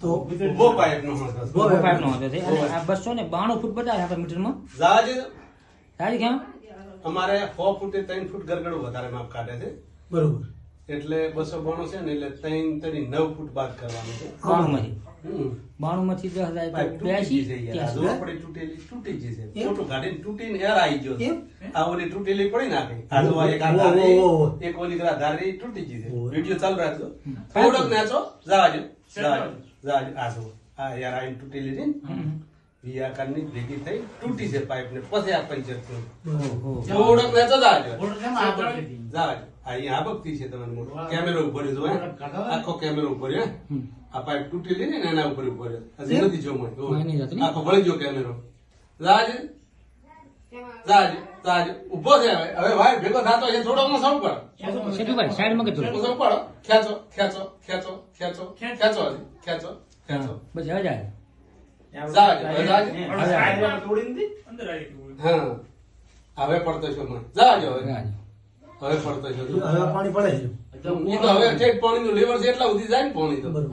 તો ઉભો પાઇપનો હતો. પાઇપનો હતો તે. અને આ 292 ફૂટ બતાવે આપણે મીટરમાં. જહાજ સાહેબ કેમ અમારે 100 ફૂટે 3 ફૂટ ગરગડું વધારે માપ કાઢે છે. બરોબર. એટલે 292 છે ને એટલે 3 9 ફૂટ બાદ કરવાનું છે. 92 માંથી હમ. 92 માંથી 10 જાય પાઇપ તો તૂટી 82 ગઈ છે યાર. આ ઝોપડી તૂટી ગઈ છે. એમ? ફોટો કાઢીને તૂટીને એર આવી ગયો છે. એમ? આ ઓલી તૂટેલી પડી નાખી. આ જો આ એક આ ઓહો, ધારી, ઓહો. એક ઓલી કરા ધારી તૂટી ગઈ છે. ઓહો. વિડિયો ચાલુ રાખજો. થોડોક નાચો, જાજો. આ જો આ યાર આઈને તૂટેલી છે ને. ઈ આકારની ભેગી થઈ તૂટી છે પાઇપ ને પછી આ પંચર થયું. થોડોક નાચો, જાજો. જાજો. આ અહીંયા આબકતી છે તમારે મોટો કેમેરો ઉપર જો હે. આખો કેમેરો ઉપર હે. આ પાઇપ તૂટેલી ને એના ઉપર ઉપર હજી નથી જો મળે. નહીં જતી. આખો ભળી ગયો કેમેરો. જાજો. જાજો. જાજો. ઊભો છે હવે. હવે ભાઈ ભેગો થાતો છે થોડોક નો સૌ પર. સેતુભાઈ સાઈડમાં કે થોડું. સૌ પર. ખેંચો ખેંચો ખેંચો ખેંચો ખેંચો હજી. ખેંચો ખેંચો. બસ હવે જાય. જાજો. જાજો. હા. હવે પડતો છો મને. જાજો હવે. જાય. હવે પડતો છો. હવે પાણી પડે છે. ઈ તો હવે ઠેઠ પાણીનું લેવલ છે એટલા સુધી જાય ને પાણી તો. બરોબર.